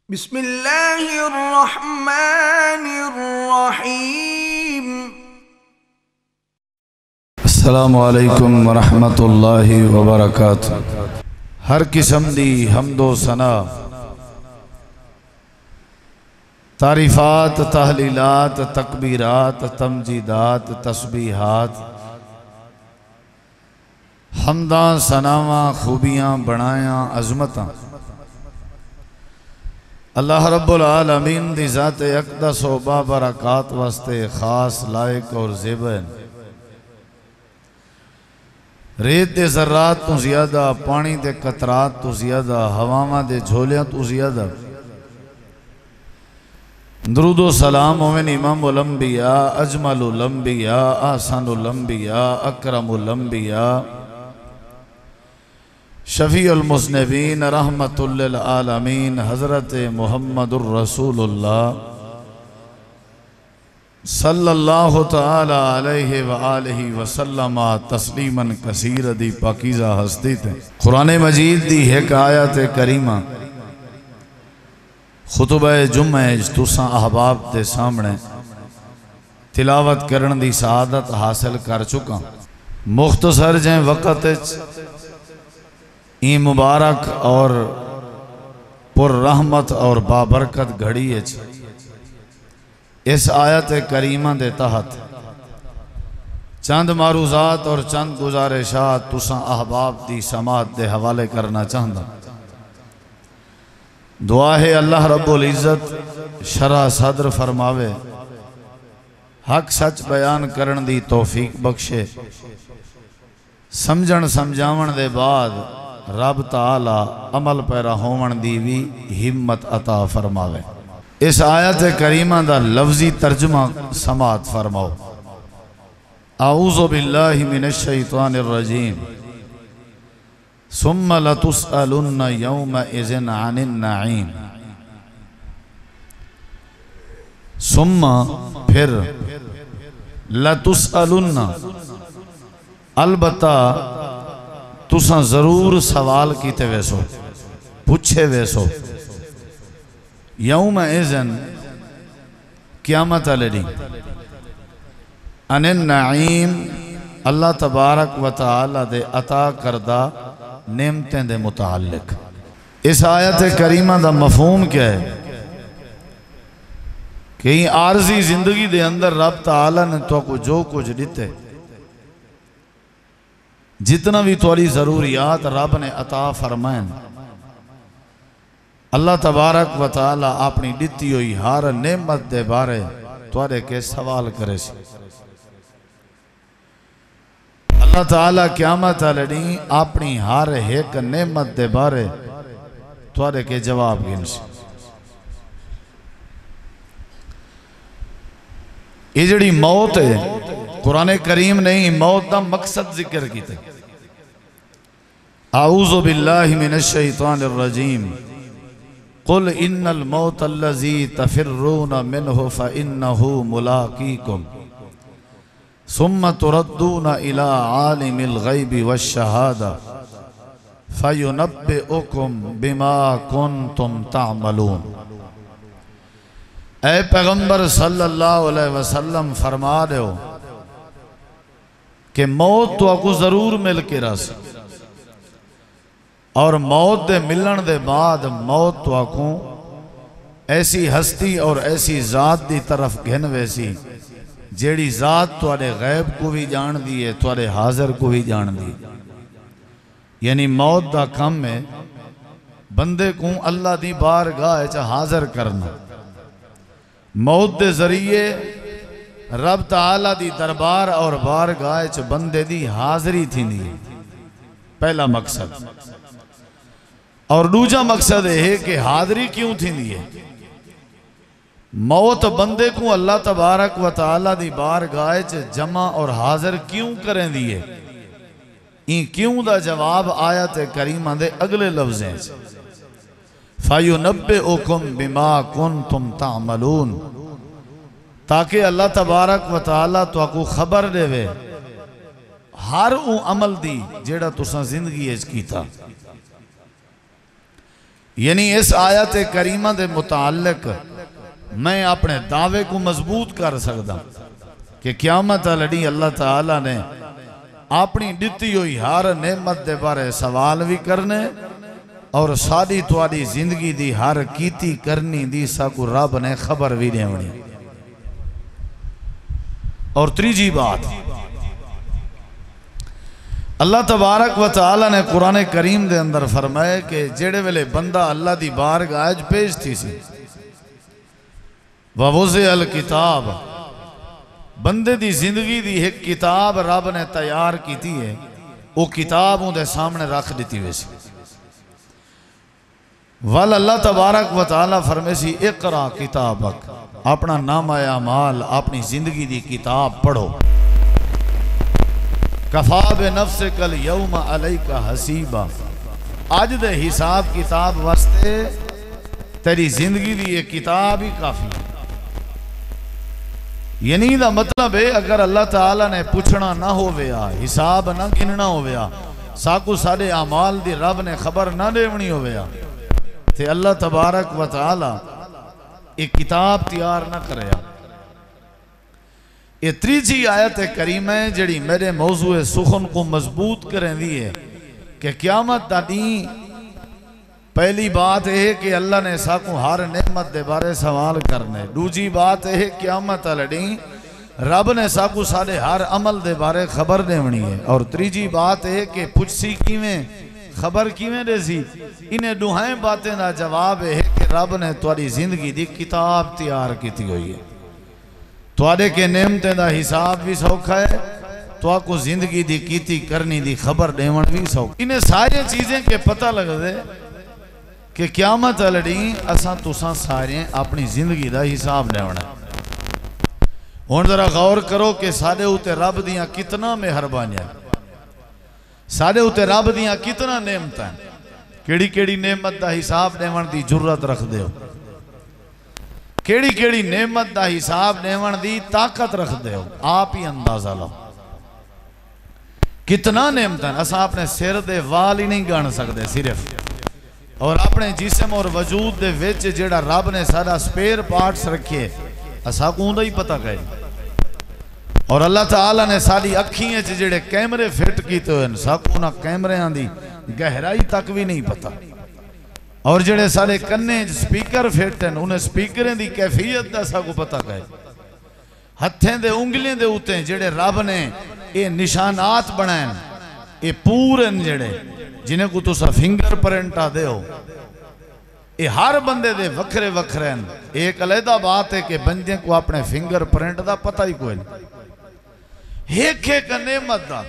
बिस्मिल्लाहिर्रहमानिर्रहीम। अस्सलामु अलैकुम वरहमतुल्लाहि वबरकातुहू। हर किस्म दी हम्दो सना, तारीफात, तहलीलात, तकबीरात, तमजीदात, तस्बीहात, हमदा, सनावा, खूबियाँ, बनाया, अजमतां अल्लाह रब्बुल आलमीन दी ज़ात अक़दस व बाबरकात वास्ते खास लायक और ज़ेबन। रेत दे ज़र्रात तो ज़्यादा, पानी दे कतरात तो ज़्यादा, हवावां दे झोलियां तो ज़्यादा दरूदो सलाम होवेन इमामुल अंबिया, अजमलुल अंबिया, ahsaनुल अंबिया, अकरमुल अंबिया, शफीउल मुज़निबीन, रहमतुल लिल आलमीन, हज़रत मुहम्मदुर रसूलुल्लाह सल्लल्लाहु तआला अलैहि व आलिहि वसल्लम तस्लीमन कसीर दी पाकीज़ा हस्ती ते कुरान मजीद दी एक आयत करीमा खुतबा जुम्मे तुसां अहबाब के सामने तिलावत करन दी सआदत हासिल कर चुका। मुख्तसर जै वक़्त ई मुबारक और पुर रहमत और बाबरकत घड़ी इस आयत करीमा दे तहत चंद मारूजात और चंद गुजारिशात तुसां अहबाब दी समात दे हवाले करना चाहता। दुआ है अल्लाह रब्बुल इज़्ज़त शरा सदर फरमावे, हक सच बयान करन दी तौफीक बख्शे, समझण समझावन दे बाद रब ताला अमल पैरा होवन दी भी हिम्मत अता फरमावे। इस आयत करीमा दा लफ्जी तर्जुमा समात फरमाओ। आऊज़ु बिल्लाहि मिनश शैतानिर रजीम। सुम्मा लतुसअलुन्ना यौमइज़िन अनिन नईम। सुम्मा फिर, लतुसअलुन्ना अलबत्ता तुसां जरूर सवाल कीते वैसो, पूछे वैसो, यौमइज़िन क़यामत वाले दिन, अनिन नईम अल्लाह तबारक व तआला दे अता करदा नेमतें दे मुतालिक। इस आयत करीमा दा मफहूम क्या है कि आरजी जिंदगी दे अंदर रब ताला ने तो को जो कुछ दिते, जितना भी थोड़ी जरूरियात रब ने अता फरमाएं, अल्लाह तबारक व तआला अपनी दिती हुई हर नेमत दे बारे तुहाडे के सवाल करे सी। अल्लाह ताला क़यामत वाले दिन अपनी हर एक नेमत दे बारे तुहाडे के जवाब गिनसी। ये जड़ी मौत है, कुरान करीम ने मौत का मकसद जिक्र किया। आऊज़ु बिल्लाहि मिनश शैतानिर रजीम। कुल इन्नल मौत अल्लज़ी तफ़िर्रूना मिन्हु फ़इन्नहु मुलाक़ीकुम सुम्मा तुरद्दूना इला आलिमिल ग़ैबि वश्शहादा फ़युनब्बिउकुम बिमा कुन्तुम तअमलून। ऐ पैगंबर सल्लल्लाहु अलैहि वसल्लम फरमा दो कि मौत तो आपको जरूर मिल के रस, और मौत दे मिलन दे बाद मौत तो आपको ऐसी हस्ती और ऐसी जात दी तरफ घिन वैसी जेड़ी जात तुहाडे गैब को भी जान दी है, तुहाडे हाजिर को भी जान दी। यानी मौत दा कम है बंदे को अल्लाह दी बारगाह च हाजिर करना। मौत दे जरिए रब ताला दी दरबार और बारगाह च बंदे दी हाजिरी थींदी है, पहला मकसद। और दूजा मकसद है कि हाजिरी क्यों थींदी है। मौत बंदे को अल्लाह तबारक व तआला दी बारगाह च जमा और हाजिर क्यों करें दी है। ई क्यों दा जवाब आयत करीमा दे अगले लफ्ज़ें फ़युनब्बिउकुम बिमा कुन्तुम तअमलून, ताकि अल्लाह तबारक व तआला तुहाकू खबर देवे हर वो अमल दी जेड़ा तुसां जिंदगी कीता। यानी इस आयत करीमा के मुतालिक मैं अपने दावे को मजबूत कर सकता कि क़यामत लड़ी अल्लाह ताला ने अपनी दिती हुई हर नेमत के बारे सवाल भी करने और सारी तुहाडी जिंदगी दी हर कीती करनी दी साकू रब ने खबर भी देवनी। और तीजी बात, अल्लाह तबारक व तआला ने कुरान करीम दे अंदर फरमाया कि जेड़े वेले बंदा अल्लाह दी बारगाह च पेश थी सी ववुज़े अल किताब, बंदे दी जिंदगी दी एक किताब रब ने तैयार की है, वो किताब उनके सामने रख दी हुई सी। वल अल्लाह तबारक व तआला फरमे सी इकरा किताबक, अपना नामा अमाल अपनी जिंदगी दी किताब पढ़ो। कफा बे नफ्से कल यौम अलैका हसीबा, अज दे हिसाब किताब वास्ते तेरी जिंदगी दी ये किताब ही काफी है। यानी दा मतलब है अगर अल्लाह ताला ने पूछना ना होवेया, हिसाब ना गिनना होवेया, साकू सारे अमाल दी रब ने खबर ना देवनी होवेया ते अल्लाह तबारक व तआला एक किताब तैयार ना करया। ये तीजी आयत करीम है जड़ी मेरे मौजूए सुखन को मजबूत करेंदी है कि क़यामत दा दिन पहली बात यह कि अल्लाह ने साकू हर नेमत के बारे सवाल करने। दूजी बात यह क़यामत लड़ी रब ने साकू सारे हर अमल के बारे खबर देवनी है। और तीजी बात यह कि पुछसी किवें खबर किवें देसी, इन्हें दुहाएं बातें का जवाब है कि रब ने तुहाडी जिंदगी की किताब तैयार की हुई है। तुहाडे के नेमतें का हिसाब भी सौखा है, तुहाको जिंदगी की कीती करनी दी खबर देवन भी सौखा। इन्हें सारी चीजें के पता लगदे कि क़यामत लड़ी असा तुसा सारे अपनी जिंदगी का हिसाब लेना। हुण जरा गौर करो कि साडे उत्ते रब दियां कितना मेहरबानियां, साडे उत्ते रब दियां कितना नेमतां, केड़ी केड़ी नेमत का हिसाब देवन की जुर्रत रखदे हो, केड़ी केड़ी नेमत का हिसाब देवन की ताकत रखदे हो, आप ही अंदाजा लो। कितना नेमतां असा अपने सिर दे वाल ही नहीं गण सकते सिर्फ, और अपने जिस्म और वजूद दे विच जेड़ा रब ने सारा स्पेयर पार्ट्स रखे असा को ही पता कहे। और अल्लाह ताला ने सारी अखियां च जेड़े कैमरे फिट किए हुए साकू ना कैमरियां दी गहराई तक भी नहीं पता। और जेड़े सारे कन्ने स्पीकर फिट हैं उन्हें स्पीकरें दी कैफियत का साकू पता कहे। हथें दे उंगलियों दे उत्ते जेड़े रब ने ये निशानात बनाए ये पूरे जेड़े जिन्हें को तुसा फिंगर प्रिंट आदे हो, ये हर बंदे दे वखरे वखरे हैं। एक अलहदा बात है कि बंदे को अपने फिंगर प्रिंट का पता ही कोई नहीं। एक एक नेमत दा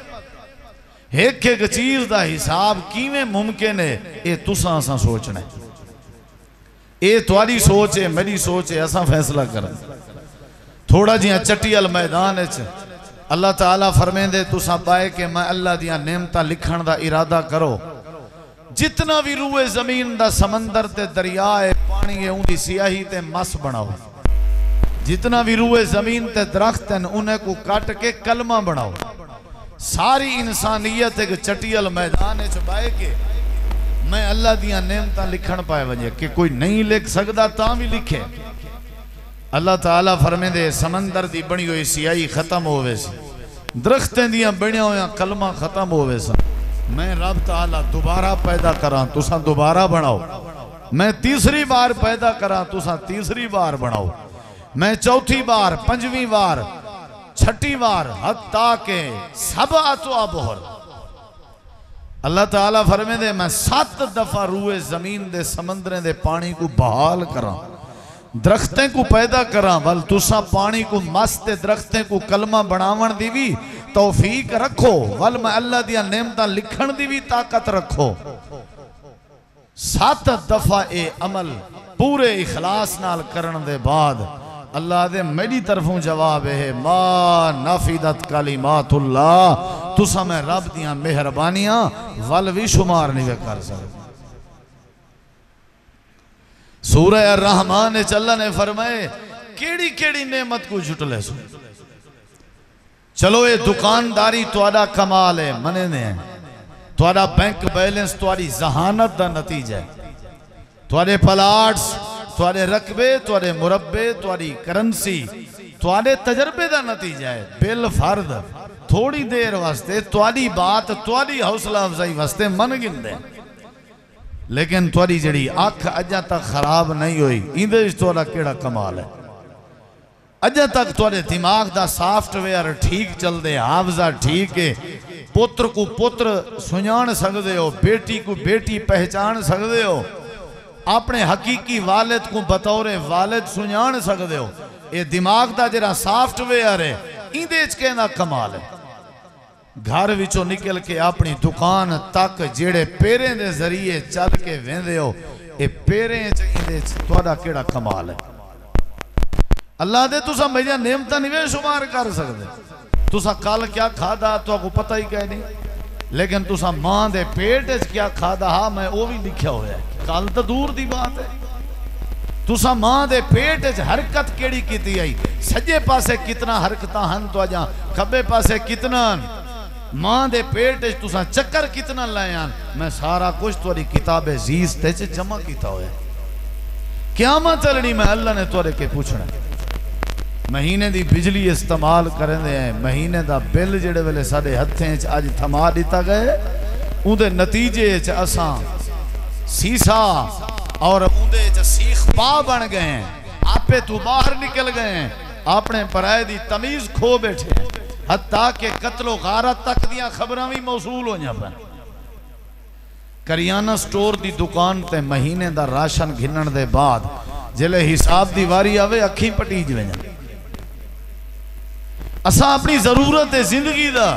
एक एक चीज का हिसाब किवें मुमकिन है, ये तुसा असा सोचना, ये तुहारी सोच है मेरी सोच है, असा फैसला करें। थोड़ा जिहा चटियल मैदान अल्लाह ताला फरमेंदे तुसा पाए कि मैं अल्लाह दियां नेमतां लिखण दा इरादा करो, जितना भी रूए जमीन दा समंदर ते दरिया है पानी है उनकी सियाही ते मस बनाओ, जितना भी रूए जमीन ते दरख्त हैं उन्हें को काट के कलमा बनाओ। सारी इंसानियत एक चटियल मैदान बाए के मैं अल्लाह दियां नेमतां लिखण पाए वजे कि कोई नहीं लिख सकता ता भी लिखे। अल्लाह ताला फरमेंदे समंदर दी बनी हुई सियाही खत्म होवे सी, दरख्तें दियां बनिया हुआ कलमा खत्म होवे सा, मैं रब ताला दोबारा पैदा करा तुसा दोबारा बनाओ, मैं तीसरी बार पैदा करा तुसा तीसरी बार बनाओ, मैं चौथी बार पंजवीं बार छठी बार हत्ता के सब अबहर। अल्लाह ताला फरमेंदे मैं 7 दफा रूए जमीन दे समंदरें दे पानी को बहाल करा, दरख्तें को पैदा करा, वल तुसा पानी को मस्त दरख्तें को कलमा बनावन दी भी तौफीक रखो, वल मैं अल्लाह दियां नेमतां लिखण दी भी ताकत रखो। 7 दफा ए अमल पूरे इखलास नाल करन दे बाद अल्लाह दे मेरी तरफों जवाब है मा नाफिदत कलिमातुल्लाह, तुसा मैं रब दियां मेहरबानियां वल भी शुमार नहीं कर सकते। सूरह रहमान ने अल्लाह ने फरमाए केड़ी केड़ी नेमत को जुटले सो। चलो ये दुकानदारी तुहाडा कमाल है मने ने, तुहाडा बैंक बैलेंस तुहाडी जहानत का नतीजा है, तुहाडे प्लाट्स, तुहाडे रकबे, तुहाडे मुरब्बे, तुहाडी करंसी तुहाडे तजर्बे का नतीजा है। बिल फर्द थोड़ी देर वास्ते तुहाडी बात तुहाडी हौसला अफजाई वास्ते मन गिनदे, लेकिन तुहाडी जिहड़ी अख अजा तक खराब नहीं हुई, इंदे विच तुहाडा केड़ा कमाल है। अजा तक तुहाडे दिमाग दा सॉफ्टवेयर ठीक चलदे, हाफजा ठीक है, पुत्र को पुत्र सुजान सकदे हो, बेटी को बेटी पहचान सकदे हो, अपने हकीकी वालिद को बतौर वालिद सुजान सकदे हो। ये दिमाग का जरा सॉफ्टवेयर है, इंदे च कहना कमाल है। घर विचों निकल के अपनी दुकान तक जेड़े पेरें दे जरिए चल के वेंदे हो, ये पेरें च इंदे च तुहाडा केड़ा कमाल है। अल्लाह दे तुसा मेरिया नेमतां नहीं वे शुमार कर सकदे। तुसा कल क्या खादा तुहानू पता ही कह नहीं, लेकिन तुसा मां दे पेट च क्या खादा हा मैं वो भी लिखा हुआ है। कल तो दूर दी बात है, तुसा मां दे पेट च हरकत केड़ी कीती आई, सज्जे पासे कितना हरकत हन तो अजा, खब्बे पासे कितना, मां दे पेट च तुसा चक्कर कितना लाया, मैं सारा कुछ तुहाडी किताब अजीज ते च जमा किया हुआ है। क़यामत चलनी मैं अल्लाह ने तुहाडे के पूछना। महीने दी बिजली इस्तेमाल करेंदे हैं, महीने दा बिल जेड़े वेले साडे हत्थें च अज थमा दिता गए, उहदे नतीजे च असां सीसा और उहदे च सीख पा बन गए, आपे तू बाहर निकल गए, अपने पराए दी तमीज खो बैठे, हत्ता के कत्लो गारत तक दियां खबरां भी मौसूल हो जापन। करियाना स्टोर दी दुकान ते महीने दा राशन घिनण दे बाद जिले हिसाब दी वारी आवे अखी पटीज वे। असा अपनी जरूरत है जिंदगी दा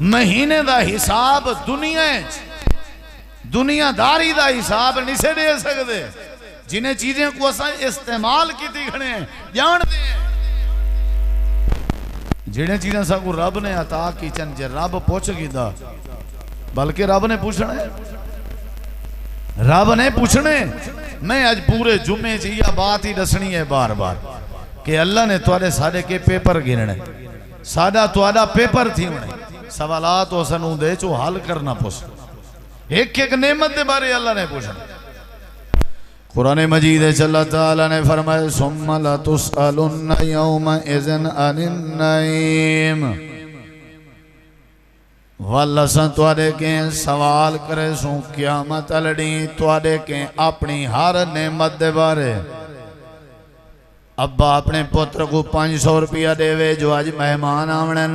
महीने दा हिसाब दुनियादारी दा हिसाब नहीं से दे सकते। जिन्हें चीजें को असा इस्तेमाल की खड़े जानते हैं, जिन्हें चीजें साकू रब ने अता की चन जे रब पूछ गिदा, बल्कि रब ने पूछना है, रब ने पूछने। मैं आज पूरे जुम्मे च यह बात ही दसनी है बार बार कि अल्लाह ने तुहाडे सारे के पेपर गिनने, साडा तुहाडा पेपर थी होने, सवालात उसनू दे चो हल करना पुछ, एक एक नेमत के बारे अल्लाह ने पूछना। कुरान मजीद अल्लाह ताला ने फरमाया सुम्मा ला तुसअलुन्ना यौमा इज़िन अनिन नईम, वल्लसा तुहाडे के सवाल करे सू क़यामत अलड़ी तुहाडे के अपनी हर नेमत दे बारे। अब्बा अपने पुत्र को 500 रुपया देवे जो आज मेहमान आवने,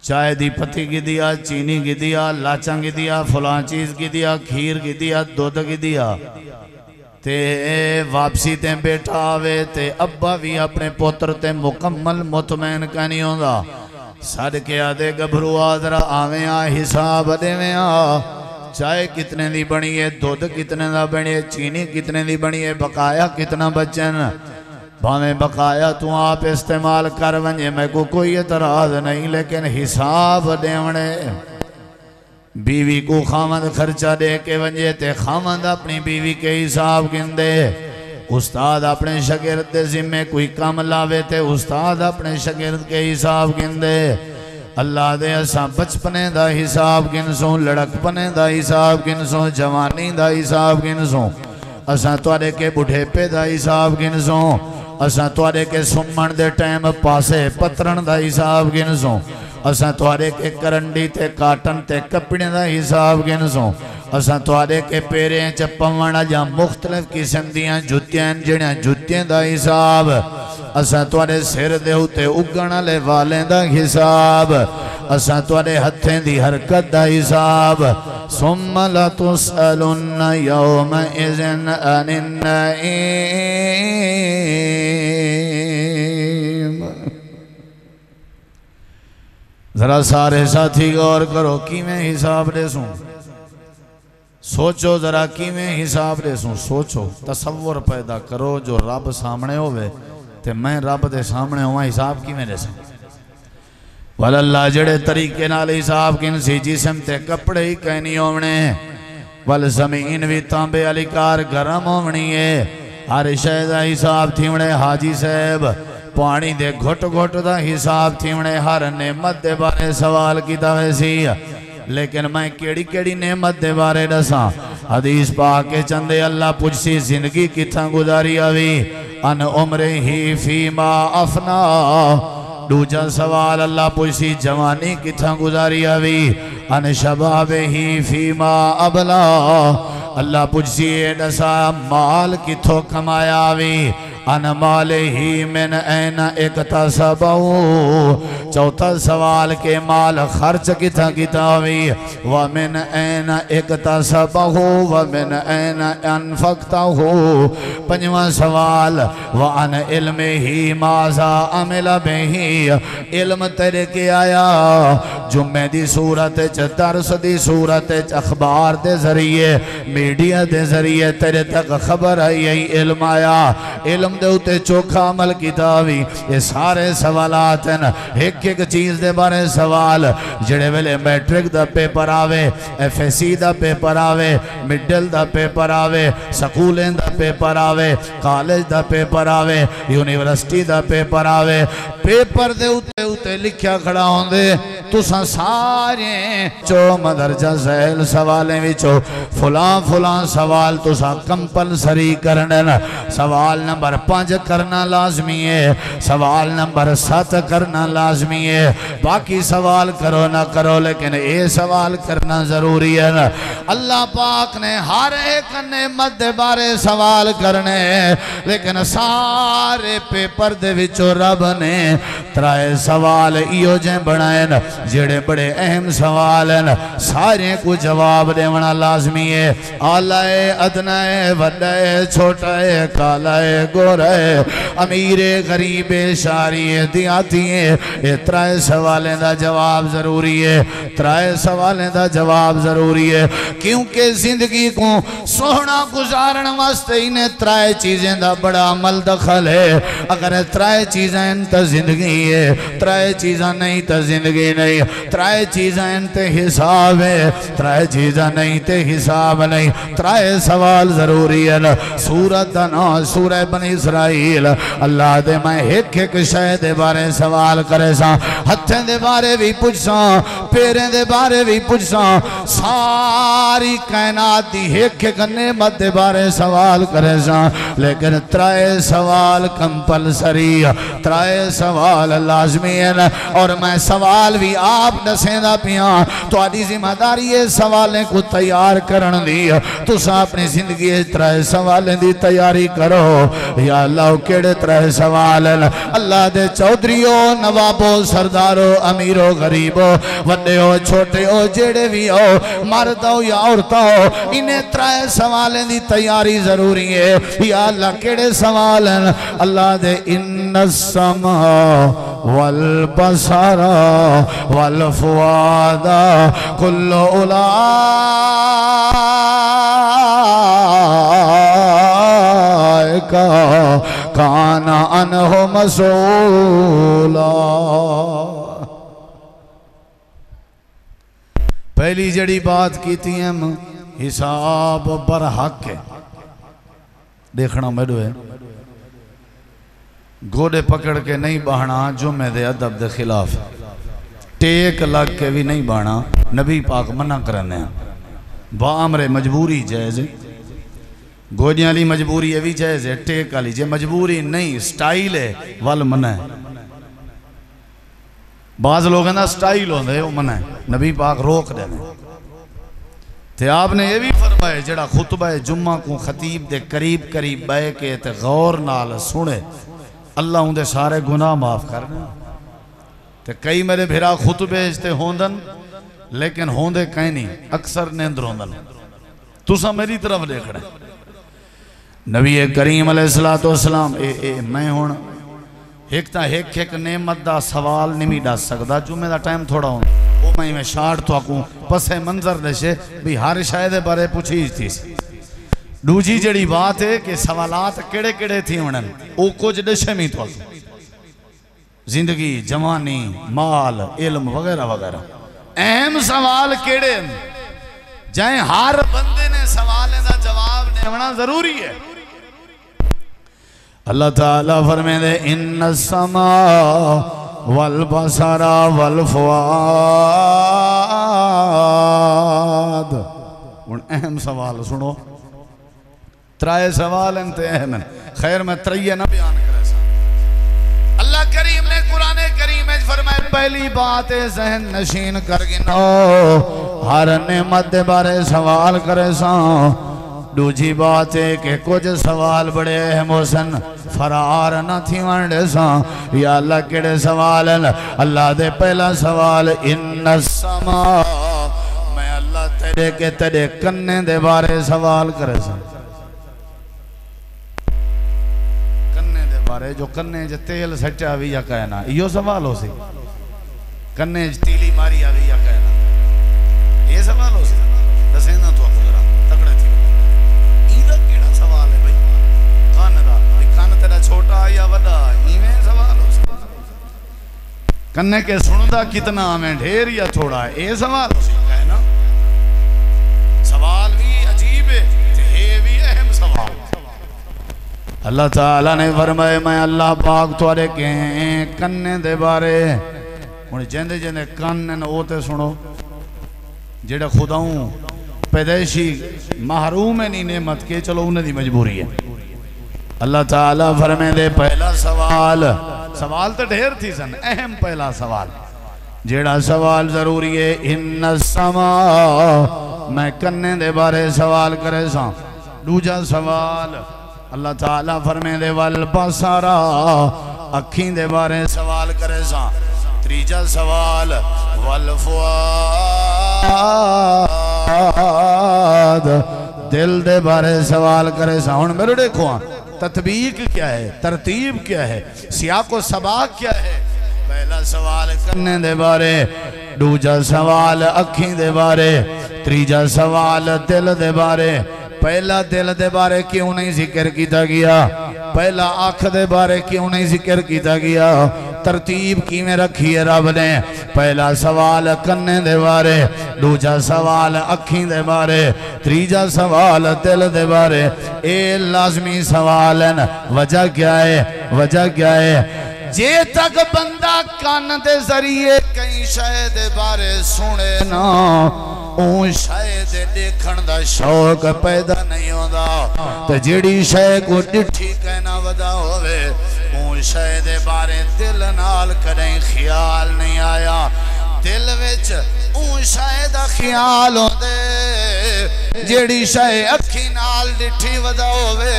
चाय दी पत्ती की दिया, चीनी की दिया, लाचा की दिया, फलां चीज की दिया, खीर की दिया, दूध की दिया, ते वापसी ते बेटा आवे ते अब्बा भी अपने पुत्र ते मुकम्मल मुतमैन का नहीं होंदा। सदके आदे गभरू आदरा आवे आ हिसाब देवे आ, चाय कितने दी बनी है, दूध कितने दा बनी है, चीनी कितने दी बनी है, बकाया कितना बचन, भावें बकाया तू आप इस्तेमाल कर वंजे, मैं को कोई एतराज नहीं, लेकिन हिसाब देवने। बीवी को खामद खर्चा दे के वंजे ते खामद अपनी बीवी के हिसाब गिनदे, उस्ताद अपने शागिर्द के जिम्मे कोई काम लावे ते उस्ताद अपने शागिर्द के हिसाब गिनदे। अल्लाह दे असा बचपने दा हिसाब गिनसों, लड़कपने दा हिसाब गिनसों, जवानी दा हिसाब गिनसों, असा तुहाडे के बुढ़ेपे दा हिसाब गिनसों, असा तुहाडे के सुमन दे टाइम पासे पतरन दा हिसाब गिनसों, असा तुहाडे के करंडी ते काटन ते कपड़े दा हिसाब गिनसों, असा तुहाडे के पेरें च पवण या मुख्तलिफ किस्म दियां जुत्तियां जिहड़ियां जुत्तियां दा हिसाब, असा तुहाडे सिर दे उत्ते उगण वाले वालें दा हिसाब, असा तुहाडे हत्थें दी हरकत दा हिसाब। सुम्मा ला तुसअलुन्ना यौमा इज़िन अनिन नईम। जरा सारे साथी गौर करो किवें हिसाब देसूं, सोचो जरा किवें हिसाब देसूं, सोचो तसव्वुर पैदा करो जो रब सामने होवे ते मैं रब दे सामने होवां, हिसाब किवें देसां। वल्लाह जड़े तरीके नाल हिसाब किनसी जिस्म ते कपड़े ही कहनी होने, वल जमीन भी तांबे वाली कार गरम होनी है, हर शय दा हिसाब थीवणे। हाजी साहब पानी दे घुट घुट दा हिसाब थीवणे, हर नेमत दे बारे सवाल कीता वैसी, लेकिन मैं केड़ी केड़ी नेमत दे बारे दसां। हदीस पाक के चंदे अल्लाह पुछसी जिंदगी किथा गुजारी आवी अन उम्रे ही फीमा अफना। दूजा सवाल अल्लाह पुछसी जवानी किथा गुजारी आवी अन शबाबे ही फीमा अबला। अल्लाह पुछसी दसा माल किथों कमाया आवी अन माले ही मिन ऐन इक्तसबहु। चौथा सवाल के माल खर्च किथा किता हुई व मिन ऐन इक्तसबहु व मिन ऐन अनफक्तहु। पंजवां सवाल व अन इल्मे ही माजा अमिल बिही। इल्म तेरे के आया जुम्मे दी सूरत च दरस दी सूरत च अखबार दे जरिए मीडिया दे जरिए तेरे तक खबर आई इल्म आया इल्म दे उते चोखा अमल किता भी। ये सारे सवालात हैं एक एक चीज़ दे बारे सवाल जेड़े वेले मैट्रिक दा पेपर आवे FSC दा पेपर आवे मिडल दा पेपर आवे स्कूलें दा पेपर आवे कॉलेज दा पेपर आवे यूनिवर्सिटी दा पेपर आवे पेपर दे उते उते लिखा खड़ा होंदे तुसा सारे चो मदरजा झैल सवालें विचो फुलां फुलां सवाल तुसा कंपलसरी करने। सवाल नंबर 5 करना लाजमी है सवाल नंबर 7 करना लाजमी है बाकी सवाल करो ना करो लेकिन ये सवाल करना जरूरी है ना। अल्लाह पाक ने हर एक नेमत दे बारे सवाल करने लेकिन सारे पेपर दे विचों रब ने 3 सवाल इो जे बनाए न जेड़े बड़े अहम सवाल हैं सारे को जवाब देना लाजमी है। आला है अदना है वड्डा है छोटा है काला है गोरा है अमीर है गरीब है शारी है दिहाती है ये 3 सवालों का जवाब जरूरी है 3 सवालों का जवाब जरूरी है क्योंकि जिंदगी को सोहना गुजारन वास्ते इन्हें 3 चीजें का बड़ा अमल दखल है। अगर 3 चीजें तो जिंदगी है 3 चीज़ा नहीं तो जिंदगी नहीं 3 चीजें ते हिसाब है 3 चीज़ा नहीं ते हिसाब नहीं 3 सवाल जरूरी है ना। सूरत का नाम सूरह बनी इसराइल अल्लाह दे मैं एक एक शय दे बारे सवाल करे सा हथें दे बारे भी पूछसा पैरें दे बारे भी पूछसा सारी कायनात दी एक एक नेमत दे बारे सवाल करे सा लेकिन 3 सवाल कंपलसरी 3 सवाल लाजमी है और मैं सवाल भी आप दसेंदा पिया तुहाडी जिम्मेदारी है सवालों को तैयार करन दी तुसा अपनी जिंदगी 3 सवालों की तैयारी करो। या अल्लाह केड़े 3 सवाल हैं अल्लाह दे चौधरीओ नवाबो सरदारो अमीरो गरीबो वड्डे हो छोटे हो जेड़े भी हो मर्द हो या औरत हो इन्हें 3 सवालों की तैयारी जरूरी है। या अल्लाह केड़े सवाल हैं अल्लाह दे इन्नस समा वल बसरा वल फुआदा कुल्लु उलाइका काना अनहु मसूला। पहली जड़ी बात की थी हम हिसाब बरहक है देखना मेरे है गोडे पकड़ के नहीं बहना जुम्मे दे अदब दे खिलाफ टेक लग के भी नहीं बहना नबी पाक मना करने बामरे मजबूरी जायज गोदियां वाली मजबूरी ये भी जायज है टेक वाली जे मजबूरी नहीं स्टाइल है वल मना है। बाज लोगों का स्टाइल होंगे वो मना है नबी पाक रोक देने ते आपने ये भी फरमाया जड़ा खुतबा जुम्मा को खतीब दे करीब करीब बह के ते गौर नाल सुने अल्लाह उनके सारे गुनाह माफ करने। ते कई मेरे भिरा खुतबे ते होंदन लेकिन होंदे कहीं नहीं अक्सर निंद्र होंदन तुसा मेरी तरफ देखना। नबी करीम अलैहिस्सलाम मैं हुण एक तो एक नेमत का सवाल नहीं दस सकता जुम्मे का टाइम थोड़ा हो मैं शार्ट तो आकूँ पसे मंजर दशे भी हर शायद बारे पूछी थी। दूजी जड़ी बात है कि सवालात केड़े केड़े थी उन्हन वो कुछ दशे में तो जिंदगी जवानी माल इल्म वगैरह वगैरह अहम सवाल केड़े जाए हर बंदे ने सवाल का जवाब देना जरूरी है। अल्लाह ताला फरमाते इन्न समा वल बसरा वल फुआद। अहम सवाल सुनो। त्राए सवाल इनते अहम हैं। खैर मैं त्रैये ना बयान करे सा। अल्लाह करीम ने कुरान करीम में फरमाया पहली बात है जहन नशीन कर गिनो हर नेमत दे बारे सवाल करे सा। दूजी बात है कि कुछ सवाल बड़े अहम हुसन फरार न थी वंडे सा। या अल्लाह केड़े सवाल हैं? अल्लाह दे पहला सवाल इन्न समा, मैं अल्लाह तेरे के तेरे कन्ने दे बारे सवाल करे सा। कन्ने दे बारे जो कन्ने च तेल सचा भी या कहना यो सवाल हो सी। कन्ने च तीली मारी आवी या कहना ये सवाल हो सी। दसे ना तो जरा तगड़े थी इदा केड़ा सवाल है भाई? कान दा कान तेरा छोटा या बड़ा इवें सवाल हो सी। कन्ने के सुनदा कितना में ढेर या थोड़ा है ये सवाल हो सी कहना। सवाल भी अजीब है ते भी अहम सवाल। अल्लाह ताला ने फरमाया मैं अल्लाह पाक तुहाडे के कन्ने दे बारे हुण जिंदे जिंदे कन्न ओ ते सुनो। जेड़ा खुदाऊं पैदाइशी महरूम है नी नेमत के चलो उन्हें दी मजबूरी है। अल्लाह ताला फरमांदे पहला सवाल तो ढेर थी सन अहम पहला सवाल जेड़ा सवाल जरूरी है इन्न समा, मैं कन्ने दे बारे सवाल करे सा। दूजा सवाल अल्लाह ताला फरमांदे वल बसरा, अखीं दे बारे सवाल करे सा। तीजा सवाल वल फुआद, दिल दे बारे सवाल करे सा। हुण मेरे देखो तत्बीक क्या है, तरतीब क्या है, सियाको सबाक क्या है। पहला सवाल कन्ने दे बारे, दूजा सवाल अखीं दे बारे, तीजा सवाल दिल दे बारे। पहला दिल दे बारे क्यों नहीं जिक्र किया गया? पहला अख दे बारे क्यों नहीं जिक्र किया गया? तरतीब किवें रखी है रब ने? पहला सवाल कन्ने दे बारे, दूजा सवाल अखीं दे बारे, तीजा सवाल दिल दे बारे। ए लाजमी सवाल है। वजह क्या है? वजह क्या है? जे तक बंदा कान दे जरिए कई शय दे बारे सुने ना ओ शायद देखण दा शौक पैदा नहीं होता। ते जेड़ी शय को डिठी कहना वदा होवे ओ शय दे बारे दिल नाल कदें ख्याल नहीं आया। दिल विच ओ शय दा ख्याल होंदे जेड़ी शय अखी नाल डिठी वदा होवे।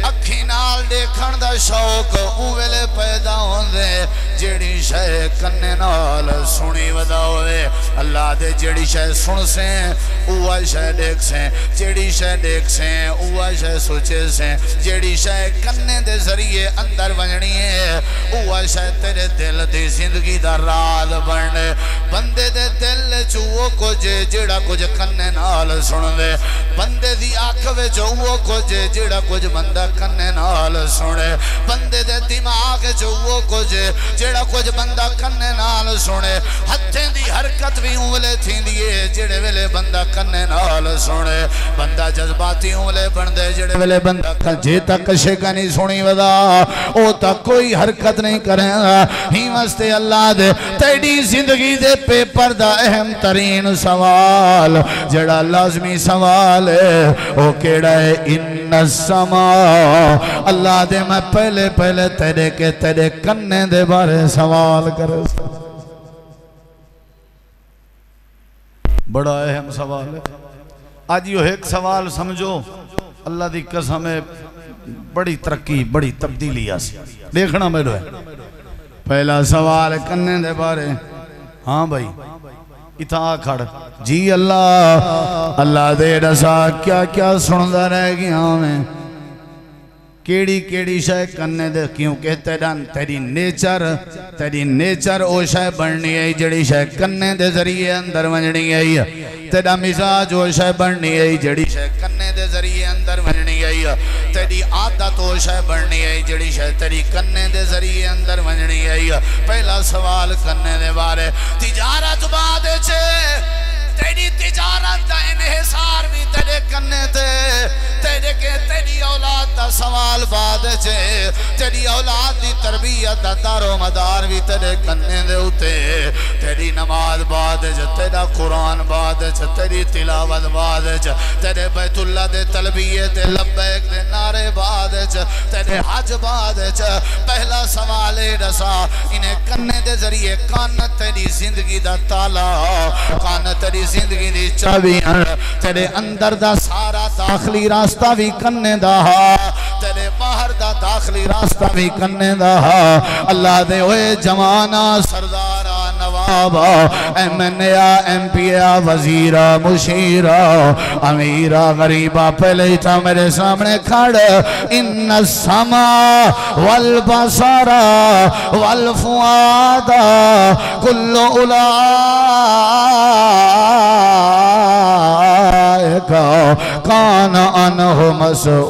अखी नाल देखण दा शौक उ वेले पैदा होंदे जेड़ी शय कन्ने नाल सुनी वदा होवे। अल्लाह दे जेड़ी शय सुन से उवा शय देख से, जेड़ी शय देख से उवा शय सोचे से, जेड़ी शय कन्ने दे जरिए अंदर वजनी है उवा शय तेरे दिल दी जिंदगी दा राज बनने। बंदे दे दिल च वो कुछ जेड़ा कुछ कन्ने नाल सुन दे, बंदे दी अख विच वो कुछ जेड़ा कुछ बंदा कन्ने नाल सुने, बंदे दे दिमाग च वो कुछ जेड़ा कुछ बंदा कन्ने नाल सुने। हत्थें दी हरकत भी उवले थींदी है जेड़े वेले बंदा कन्ने नाल सुने। बंदा जज्बाती उवले बनदे जेड़े वेले बंदा जे तक शेगा नहीं सुनी वदा ओ तक कोई हरकत नहीं करेगा। ही वास्ते अल्लाह दे तेरी जिंदगी दे पेपर दा अहम तरीन सवाल जेड़ा लाजमी सवाल है ओ केड़ा है? इन्न समा, अल्लाह दे मैं पहले पहले तेरे के तेरे कन्ने दे बारे सवाल करे। बड़ा अहम सवाल है। आज यो एक सवाल समझो अल्लाह दी कसम है बड़ी तरक्की बड़ी तब्दीली आसी देखना मेरे है। पहला सवाल कन्ने दे बारे। हाँ भाई इतना खड़ जी अल्लाह अल्लाह दे रसा क्या क्या सुनदा रह गया मैं केड़ी केड़ी शय कन्ने दे। क्योंकि तेरी नेचर ओ शय बननी है जड़ी शय कन्ने दे जरिए अंदर वजनी है। तेरा मिजाज ओ शय बननी है जड़ी शय कन्ने दे जरिए अंदर वजनी है। तेरी आदत ओ शय बननी है जड़ी शय तेरी कन्ने दे जरिए अंदर वजनी है। पहला सवाल कन्ने दे बारे। तिजारत बाद तेरी तिजारत दा इन्हिसार भी तेरे कन्ने ते तेरे के तेरी औलाद दा सवाल बाद च तेरी औलाद दी तरबियत दा दारो मदार भी तेरे कन्ने दे उते तेरी नमाज बाद च तेरा कुरान बाद च तेरी तिलावत बाद च तेरे बैतुल्ला दे तलबिये ते लब्बैक दे नारे बाद च तेरे हज बाद च पहला सवाल है दसा इन्हें कन्ने दे जरिए कान तेरी जिंदगी दा ताला कान तेरी जिंदगी दी चाबी तेरे अंदर दा सारा दाखली रास्ता भी कन्ने दा तेरे बाहर दा दाखली रास्ता भी कन्ने दा अल्लाह दे ओए जमाना सरदारा नवाबा एमएनए एमपीए वजीरा मुशीरा अमीरा गरीबा पहले ही था मेरे सामने खड़ इन समा वल बसरा वल फुआदा कुल्लु उलाइका कान अनहु मसऊला।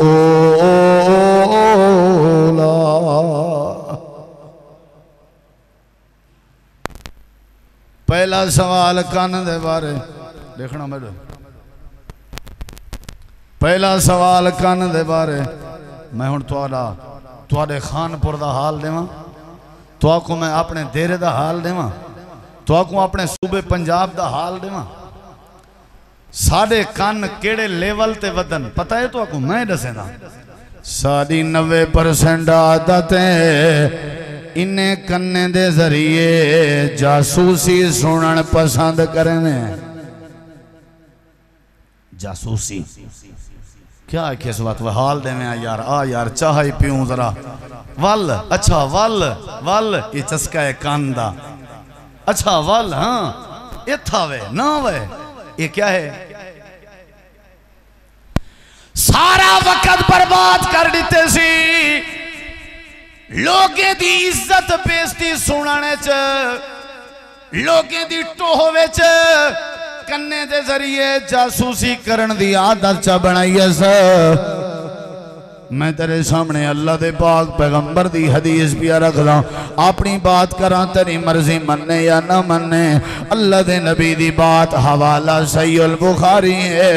पहला सवाल कान दे बारे देखना मेरे पहला सवाल कान दे बारे मैं हुण तुहाडे खानपुर दा हाल देवां तुहाको मैं अपने डेरे दा हाल देवां तुहाको अपने सूबे पंजाब दा हाल देवां साडे कान केड़े लेवल ते वदन पता है तुहाको मैं दसेंदा साडी 90% आदतें इन्हें कन्ने दे जरिए जासूसी सुनन पसंद करने जासूसी क्या है किस बात हाल दे में यार आ यार चाह ही पीऊं जरा वल अच्छा वल वल ये चस्का है कान दा अच्छा वल हाँ इथा वे ना वे ये क्या है सारा वक्त बर्बाद कर दिते सी लोगे दी इज्जत बेइज्जती सुनाने च लोगे दी टोह विच कन्ने दे जरिए जासूसी करन दी आदत च बनाई है मैं तेरे सामने अल्लाह दे पाक पैगंबर दी हदीस भी रखदा अपनी बात करा तेरी मर्जी मन्ने या ना मन्ने अल्लाह दे नबी दी बात हवाला सहीहुल बुखारी है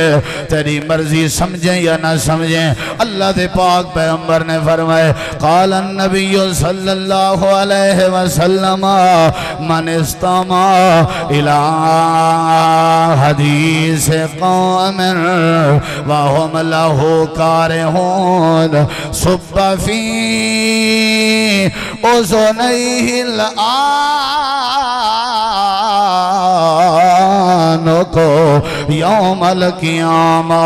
तेरी मर्जी समझे या ना समझे अल्लाह दे पाक पैगंबर ने फरमाए क़ाल नबी सल्लल्लाहु अलैहि वसल्लम मन इस्तमा इला हदीस कौम व हुम लहू कारिहून सुब्बा फी उज़ुनैहिल आनो को यौमल क़ियामा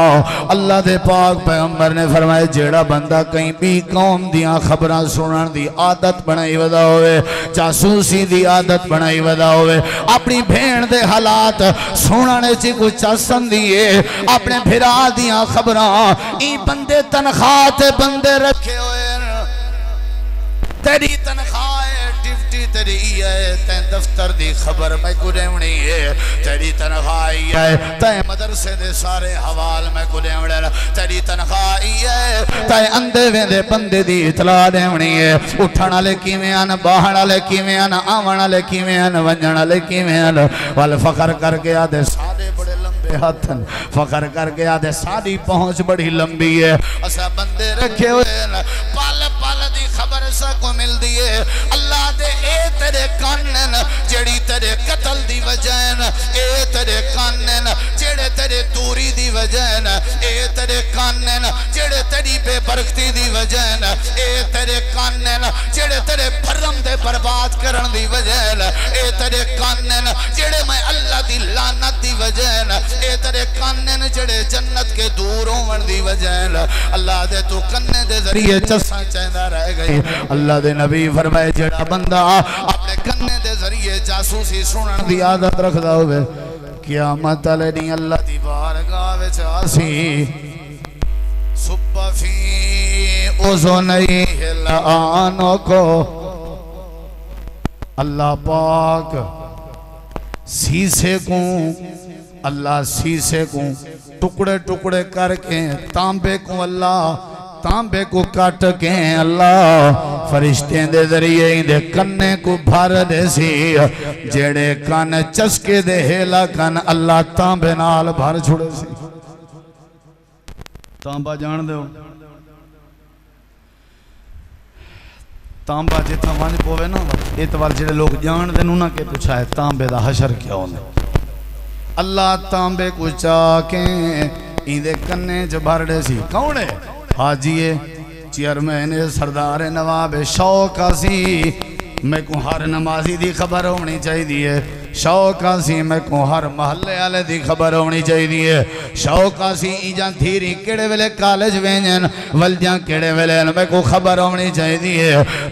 अल्लाह दे पाक पैगंबर ने फरमाया जेड़ा बंदा कहीं भी कौम दियां खबरां सुनन दी आदत बनाई वदा होवे जासूसी दी आदत बनाई वदा होवे अपनी भेण दे हालात सुनने च कोई चसंदी है अपने भिरा दियां खबरां ई बंदे तनख्वाह ते बंदे रखे हुए तेरी तनख्वाह है ड्यूटी तेरी है तै दफ्तर दी खबर मैं गुरेवनी है तेरी तनख्वाह है तै मदरसे दे सारे हवाल मैं गुरेवणे तेरी तनख्वाह है तै अंधे वेंदे बंदे दी इतला देवनी है उठण वाले किवें आन बाहण वाले किवें आन आवण वाले किवें आन वंजण वाले किवें आन वल फखर करके आदे सारे बड़े लंबे हाथन फखर करके आदे साडी पहुंच बड़ी लंबी है असा बंदे रखे हुए पल पल दी खबर को मिलती है अल्लाह दे ए तेरे कानन जेड़ी तेरे कत्ल दी वजह ए तेरे कानन जेड़े तेरे दूरी दी वजह ए तेरे कानन जेड़े तेरी बेबरकती दी वजह ए तेरे कानन जेड़े तेरे भरम दे बर्बाद करन दी वजह ए तेरे कानन जेड़े मैं अल्लाह दी लानत दी वजह ए तेरे कानन जेड़े जन्नत के दूर होवन दी वजह अल्लाह दे तू कन्ने दे जरिए चसा चैंदा रह गई अल्लाह दे नबी फरमाए जेड़ा बंदा अपने कन्ने दे जरिए जासूसी सुनन दी आदत रखदा होवे क़यामत वाले दिन अल्लाह दी बारगाह विच आसी सुब्बा फी उज़ुनैहिल आनो को अल्लाह पाक शीशे को अल्लाह शीशे को टुकड़े टुकड़े करके तांबे को अल्लाह तांबे को काट के अल्लाह फरिश्ते दे जरिए इंदे कन्ने को भर दे सी जेड़े कन चस्के दे हेला कन अल्लाह तांबे नाल भर छुड़े सी। तांबा जान दो तांबा जिथा वंज पोवे ना इतवार जेड़े लोग जान दे ना के पूछा है तांबे दा हशर क्या होंदा। अल्लाह तांबे को चाके इंदे कन्ने च भर दे सी। कौन है? हाजी चेयरमैन सरदार नवाब शौक सी मैं को हर नमाजी दी खबर होनी चाहिए। शौक सी मैं को हर महल्ले वाले दी खबर होनी चाहिए। शौक सी इजा थीरी केड़े वेले कॉलेज वेंजन वलदियां केड़े वेले मैं को खबर होनी चाहिए।